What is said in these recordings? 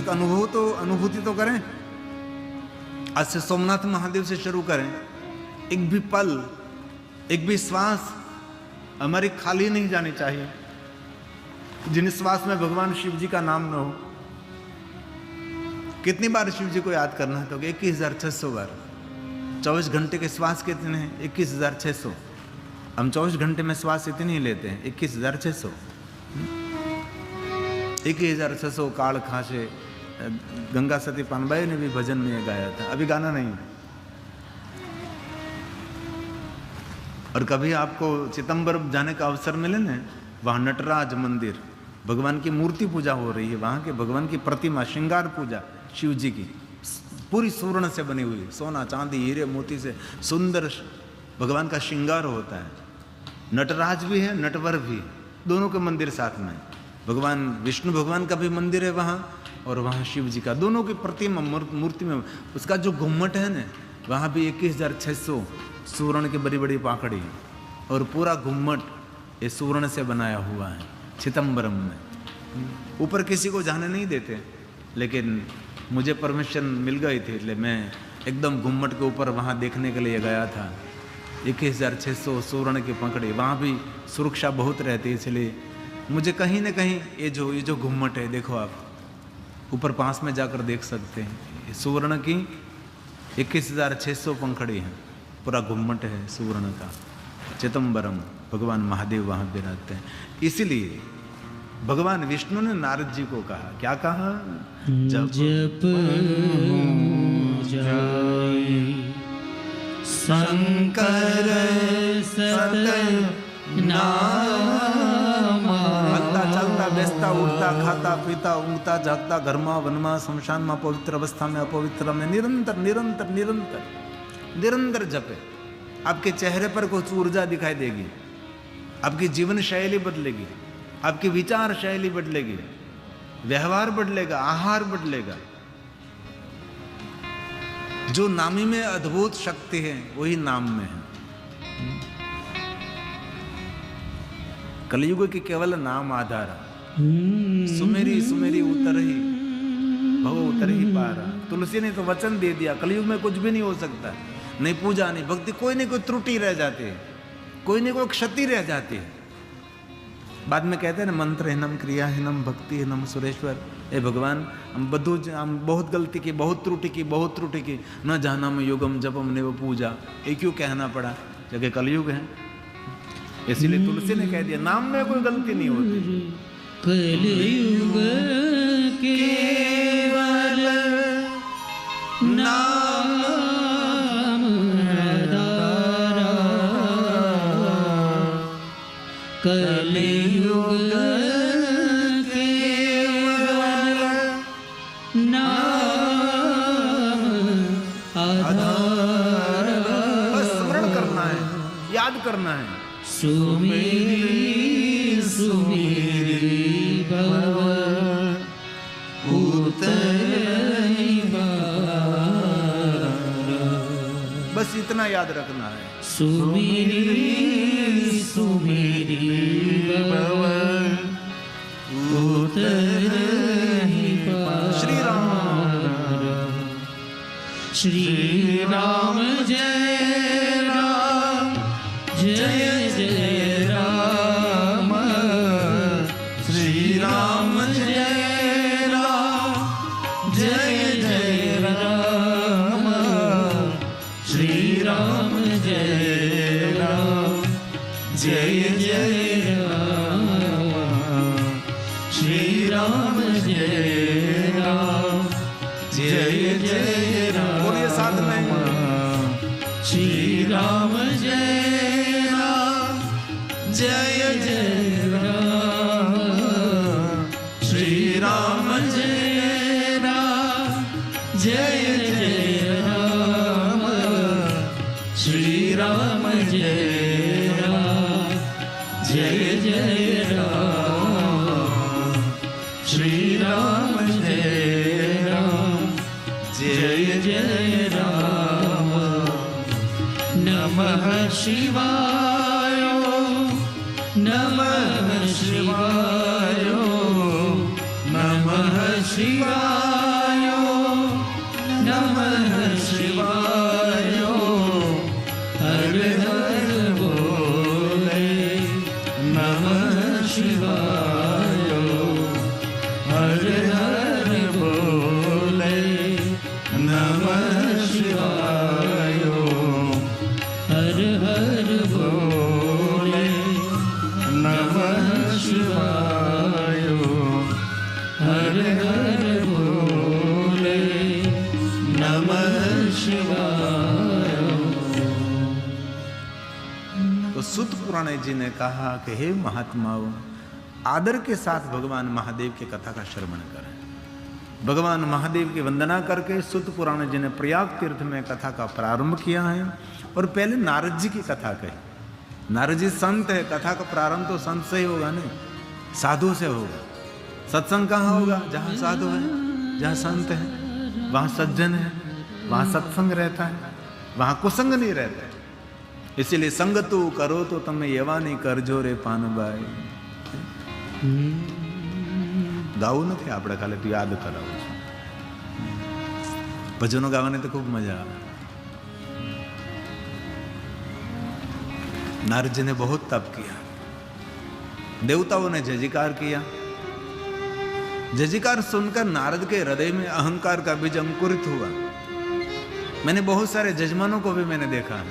एक अनुभूति तो करें। आज से सोमनाथ महादेव से शुरू करें। एक भी पल, एक भी श्वास हमारी खाली नहीं जानी चाहिए जिन श्वास में भगवान शिव जी का नाम न हो। कितनी बार शिव जी को याद करना है? तो 21,600 बार। 24 घंटे के श्वास कितने हैं? 21,600। हम 24 घंटे में श्वास इतनी ही लेते हैं, 21,600। 21,600 काल खासे। गंगा सती पानबाई ने भी भजन में गाया था, अभी गाना नहीं। और कभी आपको चिदंबरम जाने का अवसर मिले ना, वहाँ नटराज मंदिर, भगवान की मूर्ति पूजा हो रही है, वहाँ के भगवान की प्रतिमा श्रृंगार पूजा शिव जी की पूरी स्वर्ण से बनी हुई, सोना चांदी हीरे मोती से सुंदर भगवान का श्रृंगार होता है। नटराज भी है, नटवर भी, दोनों के मंदिर साथ में। भगवान विष्णु भगवान का भी मंदिर है वहाँ, और वहाँ शिव जी का, दोनों की प्रतिमा मूर्ति में। उसका जो घुम्मट है ना, वहाँ भी 21,600 सुवर्ण की बड़ी बड़ी पाकड़ी, और पूरा घुम्मट ये सुवर्ण से बनाया हुआ है चिदंबरम में। ऊपर किसी को जाने नहीं देते, लेकिन मुझे परमिशन मिल गई थी, इसलिए मैं एकदम घुम्मट के ऊपर वहाँ देखने के लिए गया था। 21,600 सुवर्ण की पकड़ी, वहाँ भी सुरक्षा बहुत रहती है, इसलिए मुझे कहीं ना कहीं ये जो घुम्मट है, देखो आप ऊपर पास में जाकर देख सकते हैं। सुवर्ण की 21,600 पंखड़ी है, पूरा घुम्मट है सुवर्ण का। चिदंबरम, भगवान महादेव वहाँ पे रहते हैं। इसीलिए भगवान विष्णु ने नारद जी को कहा, क्या कहा? जप शंकर सतनामा। चलता बेचता उठता खाता पीता ऊँगता जागता, घर में वन में शमशान में, पवित्र अवस्था में अपवित्र में, निरंतर निरंतर निरंतर निरंतर जपे। आपके चेहरे पर कुछ ऊर्जा दिखाई देगी, आपकी जीवन शैली बदलेगी, आपकी विचार शैली बदलेगी, व्यवहार बदलेगा, आहार बदलेगा। जो नामी में अद्भुत शक्ति है वही नाम में है। कलयुग की केवल नाम आधार, सुमेरी सुमेरी उतर ही भव उतर ही पारा। तुलसी ने तो वचन दे दिया, कलयुग में कुछ भी नहीं हो सकता, नहीं पूजा नहीं भक्ति, कोई नहीं कोई त्रुटि रह जाती है, कोई नहीं कोई क्षति रह जाती है। बाद में कहते हैं ना, मंत्रहीनम क्रियाहीनम भक्तिहीनम सुरेश्वर। ए भगवान, हम बहुत गलती की, बहुत त्रुटि की, न जानम योगम जपम ने वो पूजा। ये क्यों कहना पड़ा? क्योंकि कलयुग है, इसीलिए तुलसी ने कह दिया नाम में कोई गलती नहीं होती। कलयुग केवल नाम आधारा, कलयुग केवल नाम आधारा। बस स्मरण करना है, याद करना है। सुमेरी सुमेरी भव उतरहि पारा। बस इतना याद रखना है। सुमेरी सुमेरी भव उतरहि पारा। श्री राम श्री राम जय राम जय जय राम। श्री राम जय राम जय जय राम। श्री राम जय राम जय जय राम। श्री राम जय राम जय जय राम। बोलिए साथ में। श्री राम जय जय जय राम। श्री राम जय राम जय जय राम। श्री राम जय राम जय जय राम। श्री राम जय राम जय जय राम। नमः शिवाय नमः शिवाय नमः शिवाय। पुराणे जी ने कहा कि हे महात्माओं, आदर के साथ भगवान महादेव की कथा का श्रवण करें। भगवान महादेव की वंदना करके सुत पुराण जी ने प्रयाग तीर्थ में कथा का प्रारंभ किया है और पहले नारद जी की कथा कही। नारद जी संत है, कथा का प्रारंभ तो संत से ही होगा, नहीं साधु से होगा। सत्संग कहाँ होगा? जहाँ साधु है, जहाँ संत है, वहाँ सज्जन है, वहाँ सत्संग रहता है, वहाँ कुसंग नहीं रहता है। इसीलिए संग तू करो तो તમે એવા નહીં કરજો રે પાનબાઈ। ગાવું નથી આપણે, ખાલી તું યાદ કરાવું છું। ભજનો ગાવાની તો ખૂબ મજા આવે। नारद जी ने बहुत तप किया, देवताओं ने जयकार किया। जयकार सुनकर नारद के हृदय में अहंकार का बीज अंकुरित हुआ। मैंने बहुत सारे जजमानों को भी मैंने देखा है,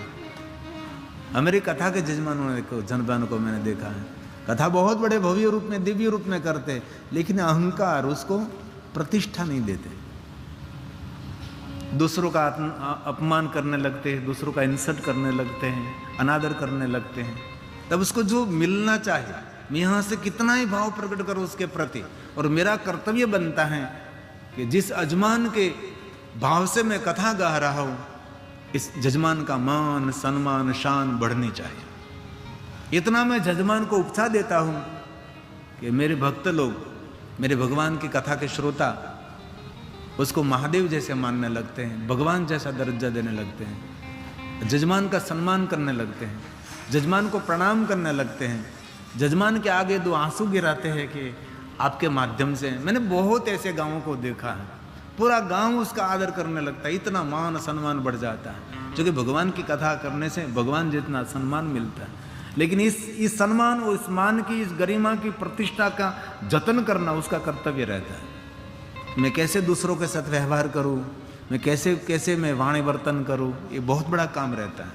हमारी कथा के जजमानों को मैंने देखा है। कथा बहुत बड़े भव्य रूप में, दिव्य रूप में करते, लेकिन अहंकार उसको प्रतिष्ठा नहीं देते। दूसरों का अपमान करने लगते हैं, दूसरों का इंसल्ट करने लगते हैं, अनादर करने लगते हैं। तब उसको जो मिलना चाहिए, मैं यहाँ से कितना ही भाव प्रकट करूँ उसके प्रति, और मेरा कर्तव्य बनता है कि जिस अजमान के भाव से मैं कथा गा रहा हूँ, इस जजमान का मान सम्मान शान बढ़नी चाहिए। इतना मैं जजमान को उपसा देता हूँ कि मेरे भक्त लोग, मेरे भगवान की कथा के श्रोता उसको महादेव जैसे मानने लगते हैं, भगवान जैसा दर्जा देने लगते हैं, जजमान का सम्मान करने लगते हैं, जजमान को प्रणाम करने लगते हैं, जजमान के आगे दो आंसू गिराते हैं कि आपके माध्यम से। मैंने बहुत ऐसे गांवों को देखा है, पूरा गांव उसका आदर करने लगता है, इतना मान सम्मान बढ़ जाता है। क्योंकि भगवान की कथा करने से भगवान जितना सम्मान मिलता है, लेकिन इस सम्मान और इस मान की, इस गरिमा की, प्रतिष्ठा का जतन करना उसका कर्तव्य रहता है। मैं कैसे दूसरों के साथ व्यवहार करूं, मैं कैसे मैं वाणी वर्तन करूं, ये बहुत बड़ा काम रहता है।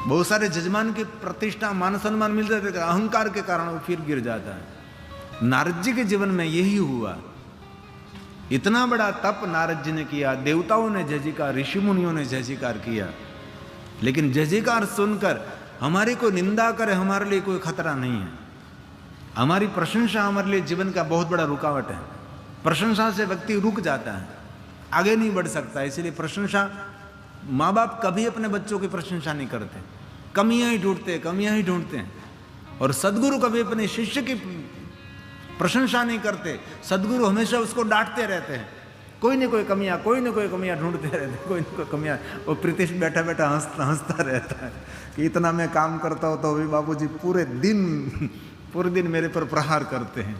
बहुत सारे जजमान की प्रतिष्ठा मान सम्मान मिल जाते, अहंकार के कारण वो फिर गिर जाता है। नारद जी के जीवन में यही हुआ। इतना बड़ा तप नारद जी ने किया, देवताओं ने जयकार, ऋषि मुनियों ने जयकार किया, लेकिन जयकार सुनकर हमारी कोई निंदा करे हमारे लिए कोई खतरा नहीं है। हमारी प्रशंसा हमारे लिए जीवन का बहुत बड़ा रुकावट है। प्रशंसा से व्यक्ति रुक जाता है, आगे नहीं बढ़ सकता। इसलिए प्रशंसा, माँ बाप कभी अपने बच्चों की प्रशंसा नहीं करते, कमियां ही ढूंढते हैं। और सदगुरु कभी अपने शिष्य की प्रशंसा नहीं करते, सदगुरु हमेशा उसको डांटते रहते हैं। कोई न कोई कमियां ढूंढते रहते हैं, कोई न कोई कमियां। वो प्रीतिश बैठा बैठा हंसता रहता है कि इतना मैं काम करता हूँ तो अभी बाबूजी पूरे दिन मेरे पर प्रहार करते हैं।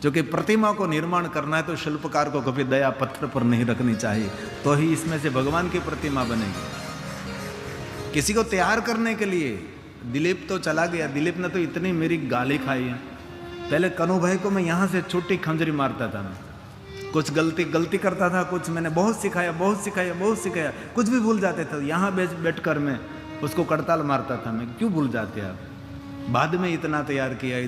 जो कि प्रतिमा को निर्माण करना है तो शिल्पकार को कभी दया पत्थर पर नहीं रखनी चाहिए, तो ही इसमें से भगवान की प्रतिमा बनेगी। किसी को तैयार करने के लिए दिलीप तो चला गया, दिलीप ने तो इतनी मेरी गाली खाई है। पहले कनु भाई को मैं यहाँ से छोटी खंजरी मारता था, मैं कुछ गलती करता था, कुछ मैंने बहुत सिखाया, कुछ भी भूल जाते थे। यहाँ बैठ कर मैं उसको कड़ताल मारता था, मैं क्यों भूल जाते आप। बाद में इतना तैयार किया।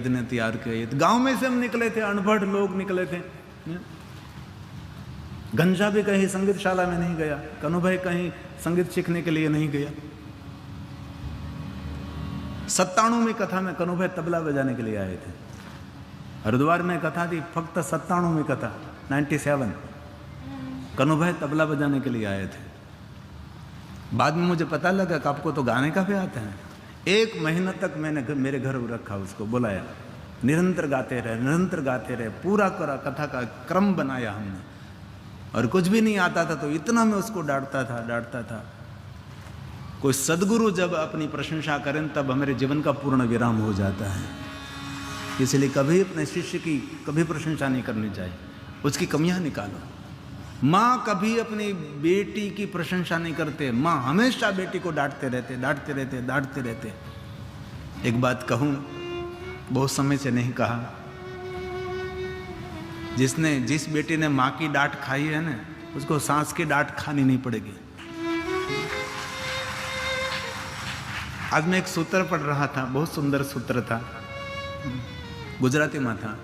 गांव में से हम निकले थे, अनपढ़ लोग निकले थे। घनश्याम भी कहीं संगीतशाला में नहीं गया, कनु भाई कहीं संगीत सीखने के लिए नहीं गया। 97वीं कथा में कनु भाई तबला बजाने के लिए आए थे। हरिद्वार में कथा थी, फक्त 97वीं कथा 97, कनु भाई तबला बजाने के लिए आए थे। बाद में मुझे पता लगा कि आपको तो गाने का भी आता है। 1 महीना तक मैंने मेरे घर रखा, उसको बुलाया, निरंतर गाते रहे, पूरा कथा का क्रम बनाया हमने। और कुछ भी नहीं आता था तो इतना मैं उसको डांटता था। कोई सदगुरु जब अपनी प्रशंसा करें तब हमारे जीवन का पूर्ण विराम हो जाता है। इसलिए कभी अपने शिष्य की कभी प्रशंसा नहीं करनी चाहिए, उसकी कमियां निकालो। माँ कभी अपनी बेटी की प्रशंसा नहीं करते, माँ हमेशा बेटी को डांटते रहते। एक बात कहूँ, बहुत समय से नहीं कहा, जिस बेटी ने माँ की डांट खाई है ना, उसको सास की डांट खानी नहीं पड़ेगी। आज मैं एक सूत्र पढ़ रहा था, बहुत सुंदर सूत्र था, गुजराती में था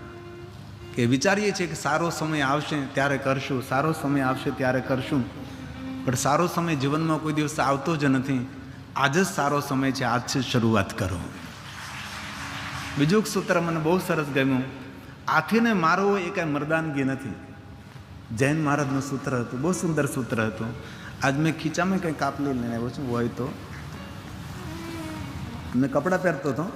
कि विचारीए छे कि सारो समय आवशे त्यारे करशुं, पण सारो समय जीवन में कोई दिवस आवतो ज नथी। आज જ સારો સમય છે, આજથી શરૂઆત કરો. બીજું એક સૂત્ર મને બહુ સરસ ગમ્યું. હાથીને મારવો એ કાંઈ મર્દાનગી નથી. જૈન મહારાજનું સૂત્ર હતું, બહુ સુંદર સૂત્ર હતું. આજ મેં ખીચામાં કંઈ કાપલી લઈને આવ્યો છું. હોય તો મેં કપડાં પહેરતો હતો,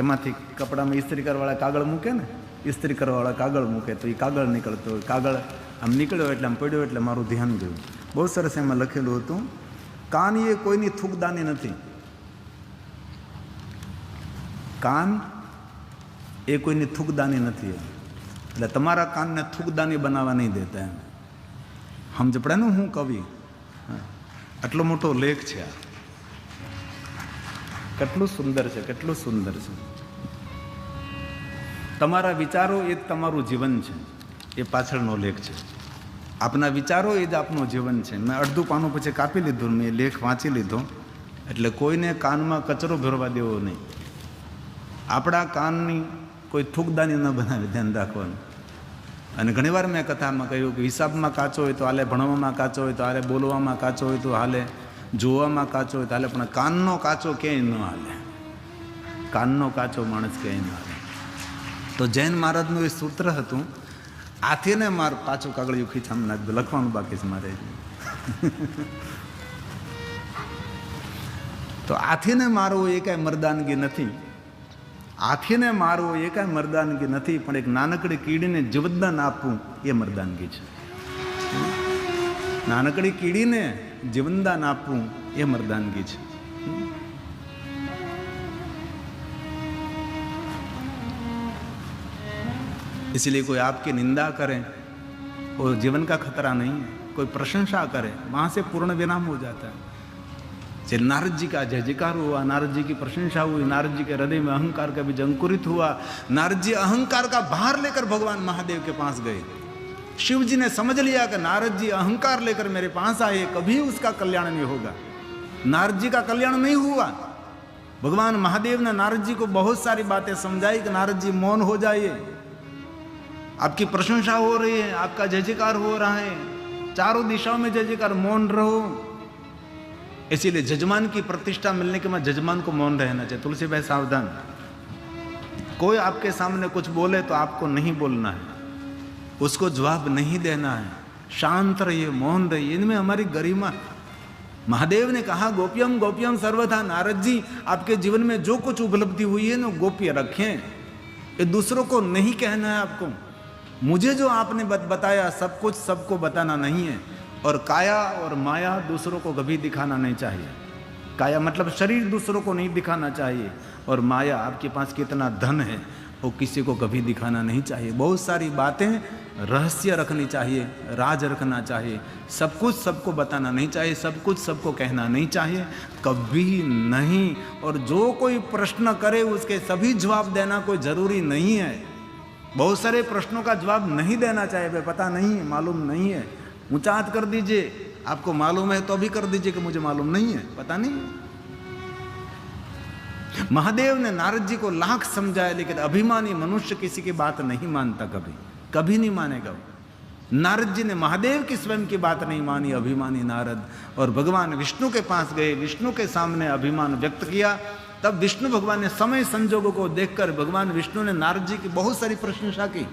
એમાંથી કપડામાં ઇસ્ત્રી કરવાવાળા કાગળ મૂકે ને, ઇસ્ત્રી કરવાવાળા કાગળ મૂકે તો એ કાગળ નીકળતો હોય. કાગળ આમ નીકળ્યો એટલે આમ પડ્યો એટલે મારું ધ્યાન ગયું. બહુ સરસ એમાં લખેલું હતું, કાન એ કોઈની થૂકદાની નથી. કાન એ કોઈની થૂકદાની નથી. એટલે તમારા કાનને થૂકદાની બનાવવા નહીં દેતા. એમ સમજ પડે ને, હું કવિ. આટલો મોટો લેખ છે આ. કેટલું સુંદર છે, કેટલું સુંદર છે. તમારા વિચારો એ જ તમારું જીવન છે, એ પાછળનો લેખ છે. આપના વિચારો એ જ આપનું જીવન છે. મેં અડધું પાનું પછી કાપી લીધું, મેં લેખ વાંચી લીધો. એટલે કોઈને કાનમાં કચરો ભરવા દેવો નહીં. આપણા કાનની કોઈ થૂકદાની ન બનાવે, ધ્યાન રાખવાનું. અને ઘણીવાર મેં કથામાં કહ્યું કે હિસાબમાં કાચો હોય તો હાલે, ભણવામાં કાચો હોય તો હાલે, બોલવામાં કાચો હોય તો હાલે, જોવામાં કાચો હોય તો હાલે, પણ કાનનો કાચો ક્યાંય ન હાલે. કાનનો કાચો માણસ ક્યાંય ન હાલે. તો જૈન મહારાજનું એ સૂત્ર હતું, હાથીને માર. પાછું કાગળિયું ખીચામાં નાખ દો, લખવાનું બાકી છે મારે. તો હાથીને મારવું એ કાંઈ મર્દાનગી નથી. હાથીને મારવો એ કાંઈ મર્દાનગી નથી, પણ એક નાનકડી કીડીને જીવતદાન આપવું એ મર્દાનગી છે. નાનકડી કીડીને જીવનદાન આપવું એ મર્દાનગી છે. इसलिए कोई आपकी निंदा करे वो जीवन का खतरा नहीं है. कोई प्रशंसा करे वहां से पूर्ण विराम हो जाता है. जैसे नारद जी का जय जयकार हुआ, नारद जी की प्रशंसा हुई, नारद जी के हृदय में अहंकार का बीज अंकुरित हुआ. नारद जी अहंकार का भार लेकर भगवान महादेव के पास गए. शिव जी ने समझ लिया कि नारद जी अहंकार लेकर मेरे पास आए, कभी उसका कल्याण नहीं होगा. नारद जी का कल्याण नहीं हुआ. भगवान महादेव ने नारद जी को बहुत सारी बातें समझाई कि नारद जी मौन हो जाइए, आपकी प्रशंसा हो रही है, आपका जय जयकार हो रहा है, चारों दिशाओं में जय जयकार, मौन रहो. इसीलिए जजमान की प्रतिष्ठा मिलने के बाद जजमान को मौन रहना चाहिए. तुलसी भाई सावधान, कोई आपके सामने कुछ बोले तो आपको नहीं बोलना है, उसको जवाब नहीं देना है. शांत रहिए, मौन रहिए. इनमें हमारी गरिमा. महादेव ने कहा गोप्यम गोप्यम सर्वथा. नारद जी आपके जीवन में जो कुछ उपलब्धि हुई है ना, गोप्य रखें. ये दूसरों को नहीं कहना है आपको. मुझे जो आपने बताया सब कुछ सबको बताना नहीं है. और काया और माया दूसरों को कभी दिखाना नहीं चाहिए. काया मतलब शरीर दूसरों को नहीं दिखाना चाहिए, और माया आपके पास कितना धन है वो किसी को कभी दिखाना नहीं चाहिए. बहुत सारी बातें रहस्य रखनी चाहिए, राज रखना चाहिए. सब कुछ सबको बताना नहीं चाहिए, सब कुछ सबको कहना नहीं चाहिए, कभी नहीं. और जो कोई प्रश्न करे उसके सभी जवाब देना कोई जरूरी नहीं है. बहुत सारे प्रश्नों का जवाब नहीं देना चाहिए. वे पता नहीं है, मालूम नहीं है, ऊंचा हाथ कर दीजिए. आपको मालूम है तो भी कर दीजिए कि मुझे मालूम नहीं है, पता नहीं. महादेव ने नारद जी को लाख समझाया, लेकिन अभिमानी मनुष्य किसी की बात नहीं मानता. कभी कभी नहीं मानेगा. नारद जी ने महादेव की स्वयं की बात नहीं मानी, अभिमानी नारद. और भगवान विष्णु के पास गए, विष्णु के सामने अभिमान व्यक्त किया. तब विष्णु भगवान ने समय संजोगों को देखकर भगवान विष्णु ने नारद जी की बहुत सारी प्रशंसा की.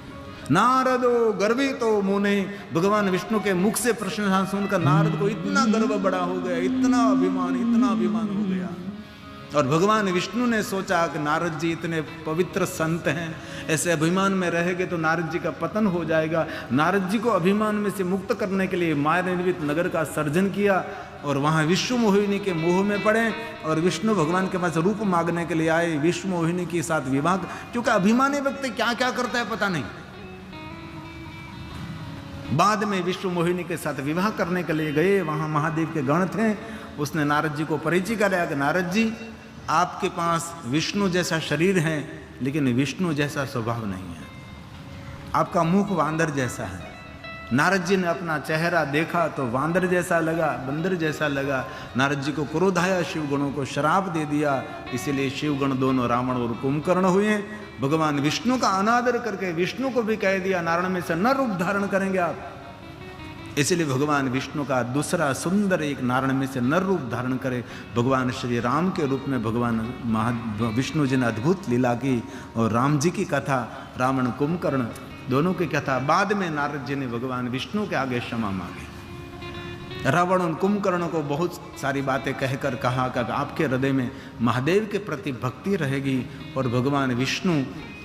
नारदो गर्वितो मुने. भगवान विष्णु के मुख से प्रशंसा सुनकर नारद को इतना गर्व बड़ा हो गया, इतना अभिमान हो गया. और भगवान विष्णु ने सोचा कि नारद जी इतने पवित्र संत हैं, ऐसे अभिमान में रहेंगे तो नारद जी का पतन हो जाएगा. नारद जी को अभिमान में से मुक्त करने के लिए माया निर्मित नगर का सर्जन किया, और वहाँ विश्व मोहिनी के मोह में पड़े. और विष्णु भगवान के पास रूप मांगने के लिए आए, विश्व मोहिनी के साथ विवाह. क्योंकि अभिमानी व्यक्ति क्या क्या करता है पता नहीं. बाद में विश्व मोहिनी के साथ विवाह करने के लिए गए. वहाँ महादेव के गण थे. उसने नारद जी को परिचय कराया कि नारद जी आपके पास विष्णु जैसा शरीर है, लेकिन विष्णु जैसा स्वभाव नहीं है. आपका मुख वांदर जैसा है. नारद जी ने अपना चेहरा देखा तो वांदर जैसा लगा, बंदर जैसा लगा. नारद जी को क्रोध आया, शिव गणों को श्राप दे दिया. इसीलिए शिवगण दोनों रावण और कुंभकर्ण हुए. भगवान विष्णु का अनादर करके विष्णु को भी कह दिया नारायण में से न रूप धारण करेंगे आप. इसलिए भगवान विष्णु का दूसरा सुंदर एक नारायण में से नर रूप धारण करे, भगवान श्री राम के रूप में भगवान विष्णु जी ने अद्भुत लीला की। और राम जी की कथा, रावण कुंभकर्ण दोनों की कथा, बाद में नारद जी ने भगवान विष्णु के आगे क्षमा मांगी। रावण और कुंभकर्ण को बहुत सारी बातें कहकर कहा कि आपके हृदय में महादेव के प्रति भक्ति रहेगी और भगवान विष्णु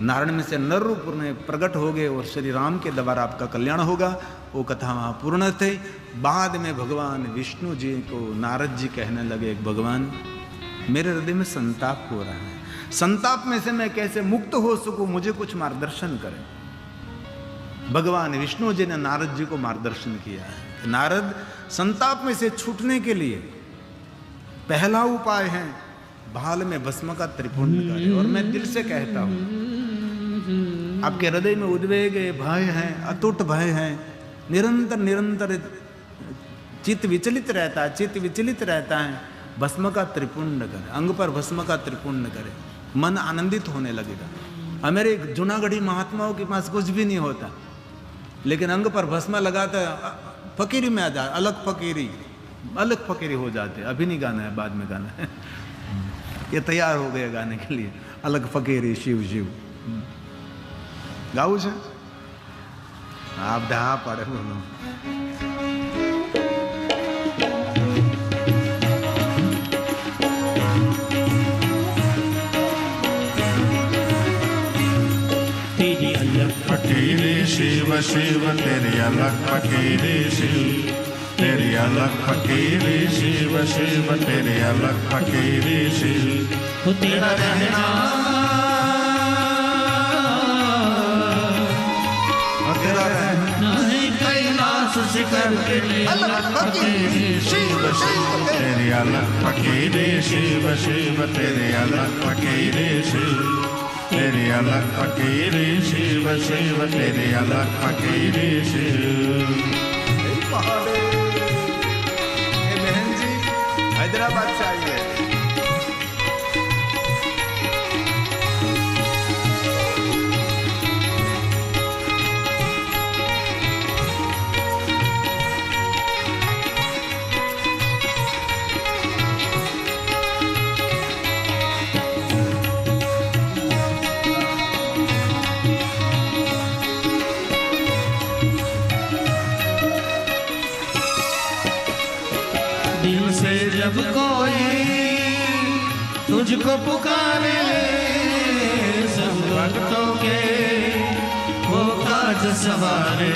नारायण में से नर रूप में प्रकट हो गए और श्री राम के द्वारा आपका कल्याण होगा। वो कथा वहाँ पूर्ण थे। बाद में भगवान विष्णु जी को नारद जी कहने लगे, भगवान मेरे हृदय में संताप हो रहा है, संताप में से मैं कैसे मुक्त हो सकूं, मुझे कुछ मार्गदर्शन करें। भगवान विष्णु जी ने नारद जी को मार्गदर्शन किया है। नारद, संताप में से छूटने के लिए पहला उपाय है भाल में भस्म का त्रिपुंड करें। और मैं दिल से कहता हूं, आपके हृदय में उद्वेग है, भय है, अटूट भय है, निरंतर चित्त विचलित रहता है, चित्त विचलित रहता है, भस्म का त्रिपुंड करें, अंग पर भस्म का त्रिपुंड करें, मन आनंदित होने लगेगा। हमारे जूनागढ़ी महात्माओं के पास कुछ भी नहीं होता, लेकिन अंग पर भस्म लगाता है, फकीरी में आ जा, अलग फकीरी हो जाते। अभी नहीं गाना है, बाद में गाना है। ये तैयार हो गए गाने के लिए, अलग फकीरी शिव शिव गाऊ છે आप ढहा पड़े बोलो। तेरी अलग फकीरी शिव शिव, तेरी अलग फकीरी शिव, तेरी अलग फकीरी शिव शिव, तेरी अलग फकीरी शिव। तेरा रहना तेरा रहना है कैलाश शिखर, तेरी अलग फकीरी शिव शिव, तेरी अलग फकीरी शिव शिव, तेरी अलग फकीरी शिव, तेरी अलग फकीरी शिव शिव, तेरी अलग फकीरी शिव। बहन जी हैदराबाद से आई है। दिल से जब कोई तुझको पुकारे, सब भक्तों के वो काज सवारे।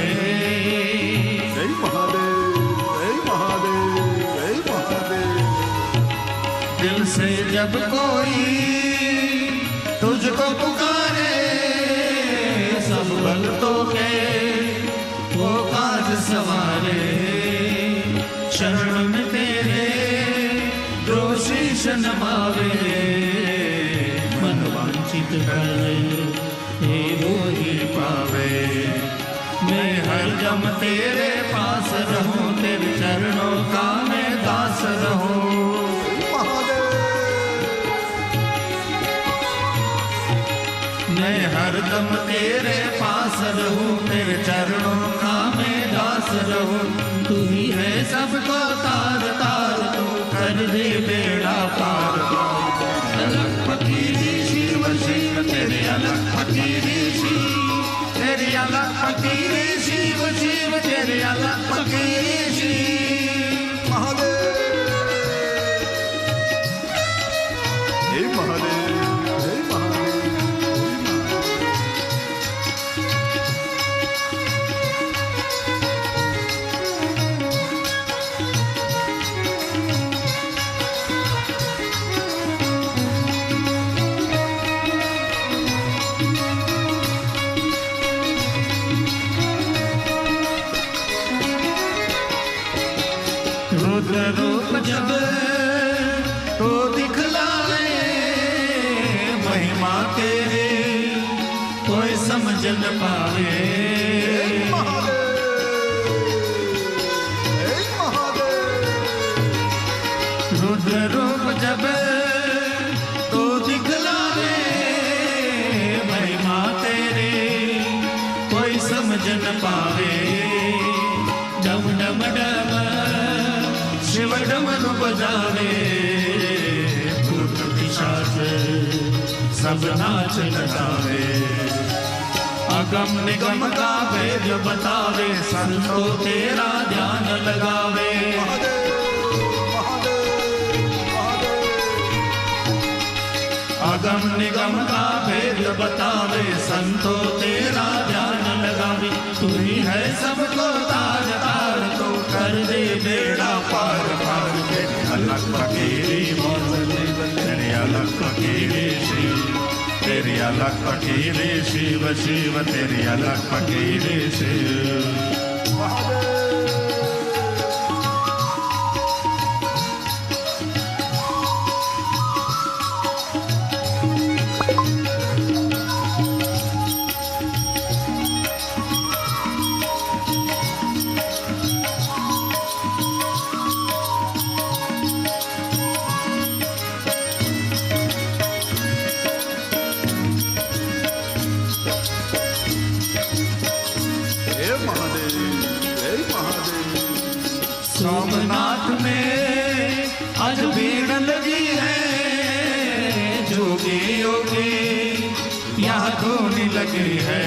जय महादेव, जय महादेव, जय महादेव। दिल से जब कोई तुझको पुकारे, सब भक्तों के वो काज सवारे। शरण में तेरे जो शीश नमावे, मन वांछित करे वो ही पावे। मैं हर दम तेरे पास रहूं, तेरे चरणों का मैं दास रहूं। मैं हर दम तेरे पास रहूं, तेरे चरणों का मैं दास रहूं। तू ही है सबको तार तार, तू कर दे बेड़ा पार। अलग फकीरी शिव शिव, तेरे अलग फकीरी शिव, तेरे अलग फकीरी शिव शिव, तेरे अलग फकीरी शिव। महादेव, हे महादेव, हे महादेव। रुद्र रूप जब तो दिखलाए, महिमा तेरे कोई समझ न पावे। रुद्र रूप जब तो दिखलाए, महिमा तेरे कोई समझ न पावे। डम डम डम शिव डमरू बजावे भूत पिशाच सब नाच लगावे अगम निगम का भेद बतावे संतो तेरा ध्यान लगावे अगम निगम का भेद बतावे संतो तेरा ध्यान लगावे तू ही है सबको तार तार तो कर दे बेड़ा पार पार के अलग फकीरी तेरे अलग फकीरी शिव तेरी अलग फकीरी शिव शिव तेरी अलग फकीरी शिव सोमनाथ में आज भीड़ लगी है जोगी योगी यहाँ धोनी लगी है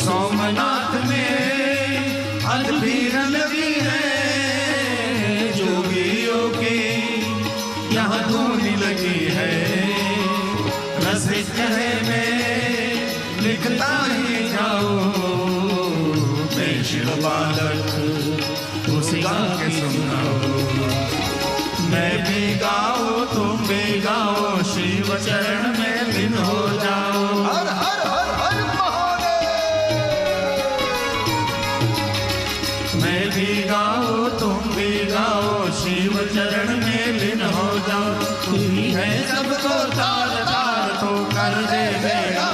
सोमनाथ में आज भीड़ लगी है जोगी योगी यहाँ धोनी लगी है रसिक है में लिखता ही जाओ मैं शिव बालक उसी गा के सुनाओ मैं भी गाओ तुम भी गाओ शिव चरण में लीन हो जाओ हर हर हर हर महादेव मैं भी गाओ तुम भी गाओ शिव चरण में लीन हो जाओ तू ही है सबको तार तार तो कर दे बेड़ा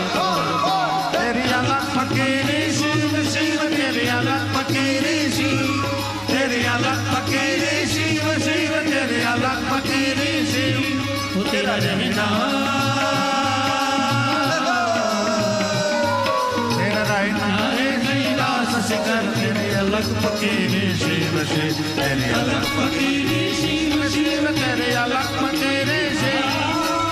फकीरी शिव शिव तेरे अलग फकीरी शिव तेरे अलग फकीरी शिव शिव तेरे अलग फकीरी शिव तेरा रहना तेरा रहना है कैलाश शिखर तेरे अलग फकीरी शिव शिव तेरे अलग फकीरी शिव शिव तेरे अलग फकीरी शिव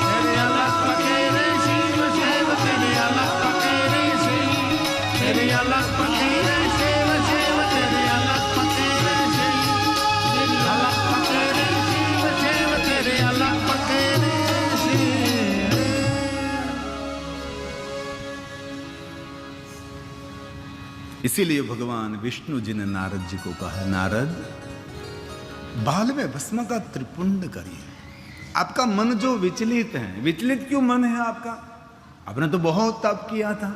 तेरे अलग फकीरी शिव शिव तेरे अलग फकीरी तेरी अलग फकीरे शिव शिव तेरी अलग फकीरे शिव तेरी अलग फकीरे शिव शिव तेरी अलग फकीरे शिव इसीलिए भगवान विष्णु जी ने नारद जी को कहा नारद बाल में भस्म का त्रिपुंड करिए आपका मन जो विचलित है विचलित क्यों मन है आपका आपने तो बहुत तप किया था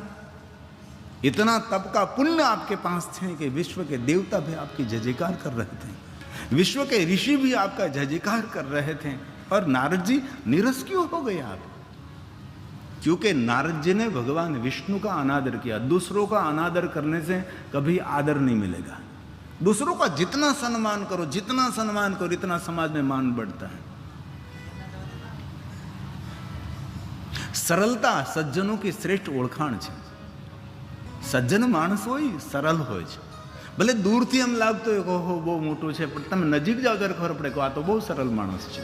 इतना तप का पुण्य आपके पास थे कि विश्व के देवता भी आपकी जय जयकार कर रहे थे विश्व के ऋषि भी आपका जय जयकार कर रहे थे और नारद जी निरस क्यों हो गए आप क्योंकि नारद जी ने भगवान विष्णु का अनादर किया दूसरों का अनादर करने से कभी आदर नहीं मिलेगा दूसरों का जितना सम्मान करो इतना समाज में मान बढ़ता है सरलता सज्जनों की श्रेष्ठ ओळखाण છે સજ્જન માણસ હોય સરળ હોય છે ભલે દૂરથી એમ લાગતો હોય કે ઓહો બહુ મોટું છે પણ તમે નજીક જાઓ ત્યારે ખબર પડે કે આ તો બહુ સરળ માણસ છે